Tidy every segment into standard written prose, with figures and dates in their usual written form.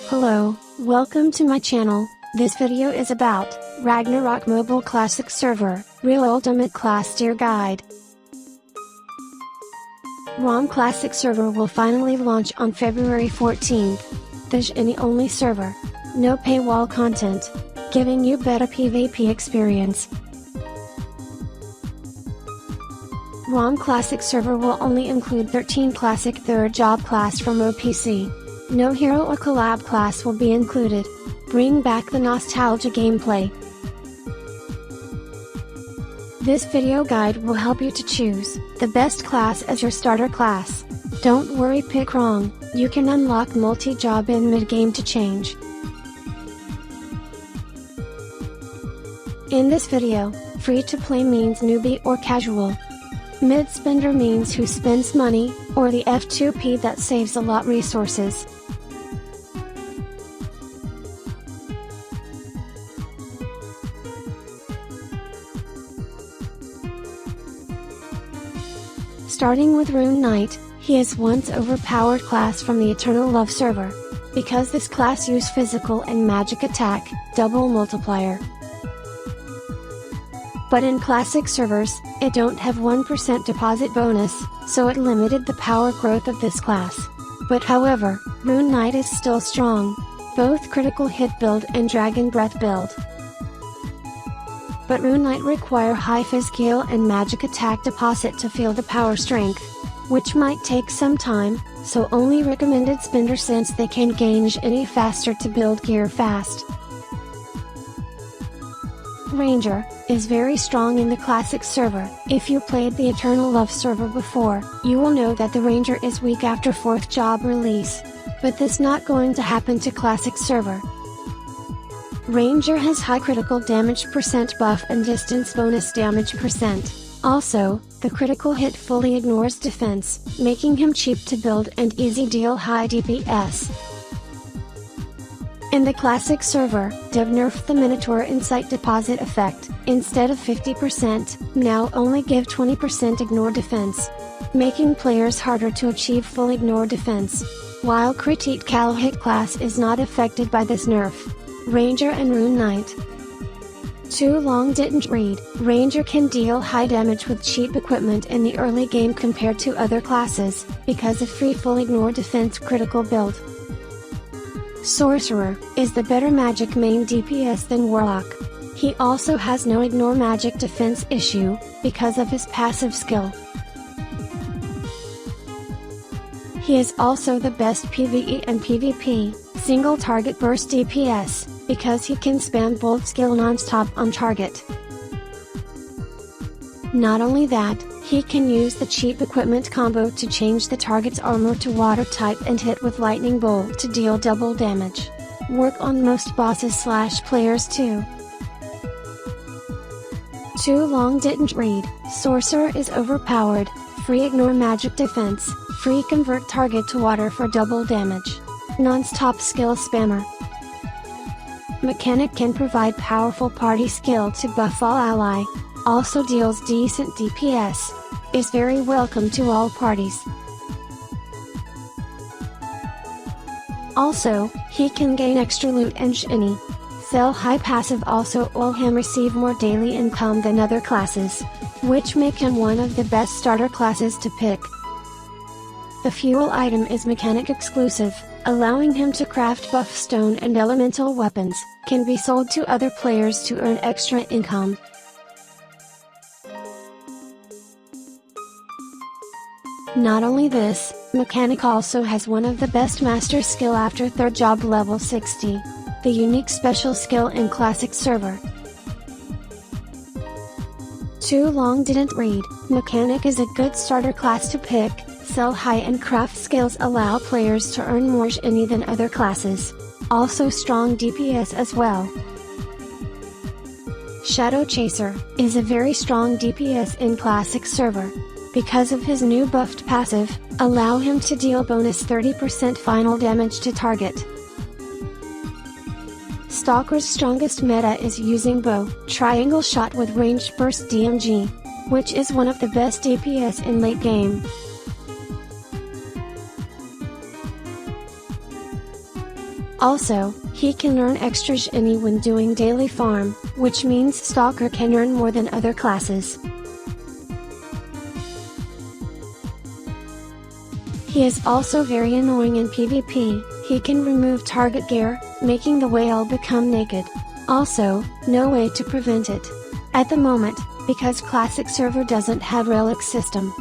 Hello, welcome to my channel. This video is about Ragnarok Mobile Classic Server, Real Ultimate Class Tier Guide. ROM Classic Server will finally launch on February 14th. The Shiny-only server. No paywall content. Giving you better PvP experience. ROM Classic Server will only include 13 Classic 3rd Job class from OPC. No hero or collab class will be included. Bring back the nostalgia gameplay. This video guide will help you to choose the best class as your starter class. Don't worry, pick wrong, you can unlock multi-job in mid-game to change. In this video, free-to-play means newbie or casual. Mid-spender means who spends money, or the F2P that saves a lot resources. Starting with Rune Knight, he is once overpowered class from the Eternal Love server. Because this class use physical and magic attack, double multiplier. But in classic servers, it don't have 1% deposit bonus, so it limited the power growth of this class. But however, Rune Knight is still strong. Both critical hit build and dragon breath build. But Rune Knight require high physical and magic attack deposit to feel the power strength, which might take some time, so only recommended spender since they can gain any faster to build gear fast. Ranger is very strong in the classic server. If you played the Eternal Love server before, you will know that the Ranger is weak after 4th job release. But this not going to happen to classic server. Ranger has high critical damage % buff and distance bonus damage %. Also, the critical hit fully ignores defense, making him cheap to build and easy deal high DPS. In the classic server, Dev nerfed the Minotaur Insight deposit effect. Instead of 50%, now only give 20% ignore defense, making players harder to achieve full ignore defense. While critical hit class is not affected by this nerf. Ranger and Rune Knight. Too long didn't read. Ranger can deal high damage with cheap equipment in the early game compared to other classes, because of free full ignore defense critical build. Sorcerer is the better magic main DPS than Warlock. He also has no ignore magic defense issue, because of his passive skill. He is also the best PvE and PvP, single target burst DPS, because he can spam both skill non-stop on target. Not only that, he can use the cheap equipment combo to change the target's armor to water type and hit with lightning bolt to deal double damage. Work on most bosses / players too. Too long didn't read. Sorcerer is overpowered, free ignore magic defense, free convert target to water for double damage. Non-stop skill spammer. Mechanic can provide powerful party skill to buff all ally. Also deals decent DPS. Is very welcome to all parties. Also, he can gain extra loot and shiny. Sell high passive also will him receive more daily income than other classes, which make him one of the best starter classes to pick. The fuel item is mechanic exclusive, allowing him to craft buff stone and elemental weapons, can be sold to other players to earn extra income. Not only this, Mechanic also has one of the best master skill after 3rd job level 60, the unique special skill in classic server. Too long didn't read. Mechanic is a good starter class to pick. Sell high and craft skills allow players to earn more shiny than other classes. Also strong DPS as well. Shadow Chaser is a very strong DPS in classic server. Because of his new buffed passive, allow him to deal bonus 30% final damage to target. Stalker's strongest meta is using bow, triangle shot with ranged burst DMG, which is one of the best DPS in late game. Also, he can earn extra shiny when doing daily farm, which means Stalker can earn more than other classes. He is also very annoying in PvP. He can remove target gear, making the whale become naked. Also, no way to prevent it at the moment, because Classic server doesn't have relic system.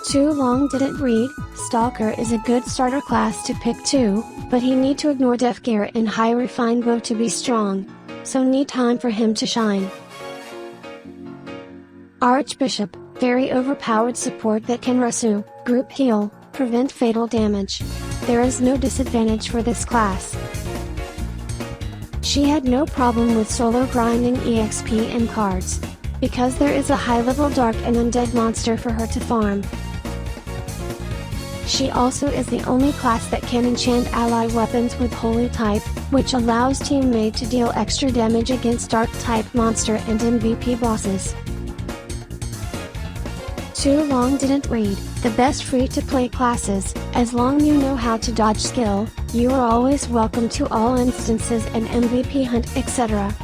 Too long didn't read. Stalker is a good starter class to pick too, but he need to ignore def gear and high refined bow to be strong. So need time for him to shine. Archbishop, very overpowered support that can Rasu, group heal, prevent fatal damage. There is no disadvantage for this class. She had no problem with solo grinding EXP and cards, because there is a high level dark and undead monster for her to farm. She also is the only class that can enchant ally weapons with holy type, which allows teammate to deal extra damage against dark type monster and MVP bosses. Too long didn't read. The best free to play classes, as long you know how to dodge skill, you are always welcome to all instances and MVP hunt etc.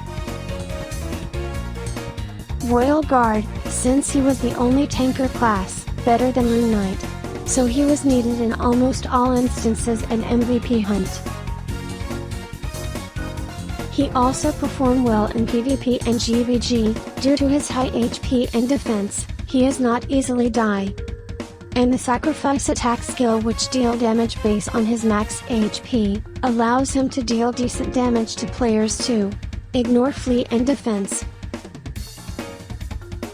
Royal Guard, since he was the only tanker class, better than Rune Knight. So he was needed in almost all instances and MVP hunt. He also performed well in PvP and GVG, due to his high HP and defense, he is not easily die. And the sacrifice attack skill which deal damage based on his max HP, allows him to deal decent damage to players too. Ignore flee and defense.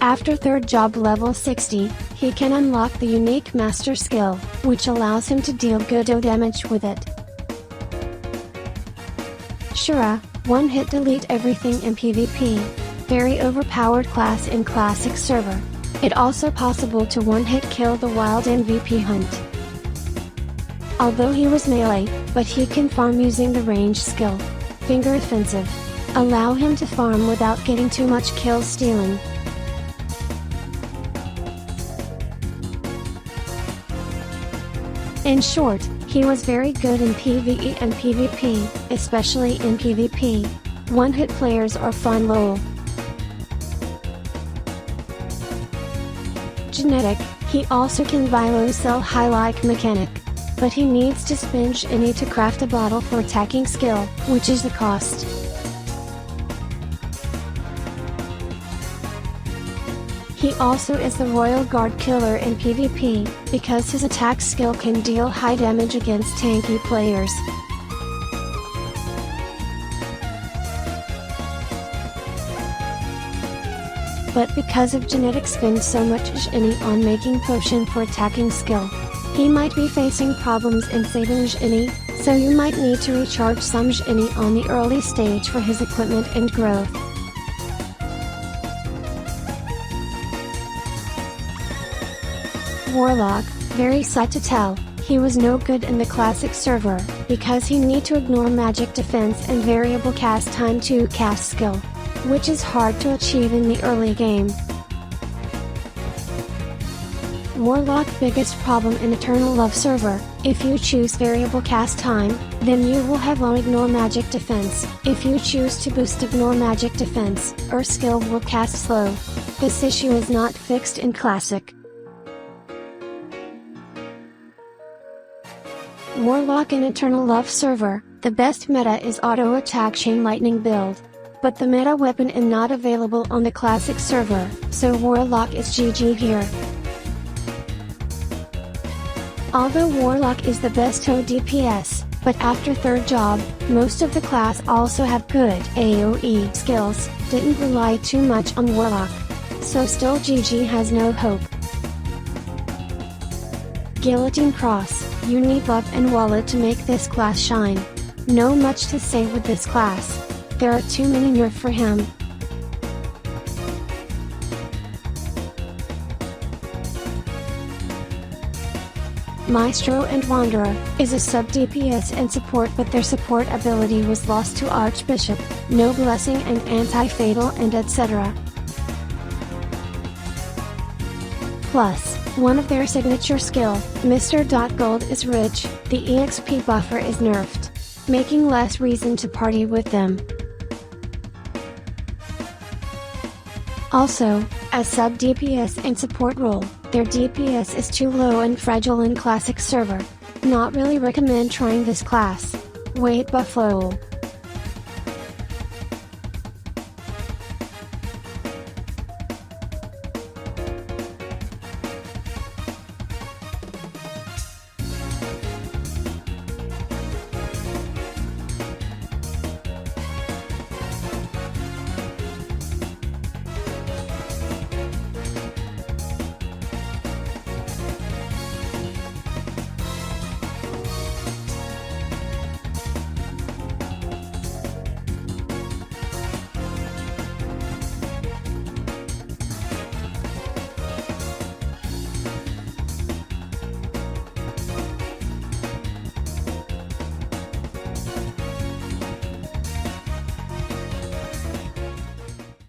After 3rd job level 60, he can unlock the unique master skill, which allows him to deal good damage with it. Shura, one hit delete everything in PvP. Very overpowered class in classic server. It also possible to one hit kill the wild MVP hunt. Although he was melee, but he can farm using the range skill. Finger offensive. Allow him to farm without getting too much kill stealing. In short, he was very good in PvE and PvP, especially in PvP. One-hit players are fun lol. Genetic, he also can Vilo sell high-like mechanic. But he needs to spend shiny to craft a bottle for attacking skill, which is the cost. He also is the Royal Guard killer in PvP, because his attack skill can deal high damage against tanky players. But because of genetic spend so much shiny on making potion for attacking skill, he might be facing problems in saving shiny, so you might need to recharge some shiny on the early stage for his equipment and growth. Warlock, very sad to tell, he was no good in the classic server, because he need to ignore magic defense and variable cast time to cast skill, which is hard to achieve in the early game. Warlock biggest problem in Eternal Love server, if you choose variable cast time, then you will have low ignore magic defense. If you choose to boost ignore magic defense, or skill will cast slow. This issue is not fixed in classic. Warlock in Eternal Love server, the best meta is auto attack chain lightning build. But the meta weapon is not available on the classic server, so Warlock is GG here. Although Warlock is the best ODPS, but after 3rd job, most of the class also have good AoE skills, didn't rely too much on Warlock. So still GG has no hope. Guillotine Cross, you need luck and wallet to make this class shine. No much to say with this class. There are too many nerfs for him. Maestro and Wanderer is a sub DPS and support, but their support ability was lost to Archbishop, no blessing and anti-fatal and etc. Plus, one of their signature skill, Mr. Gold is rich, the EXP buffer is nerfed, making less reason to party with them. Also, as sub DPS and support role, their DPS is too low and fragile in classic server. Not really recommend trying this class. Wait Buffalo.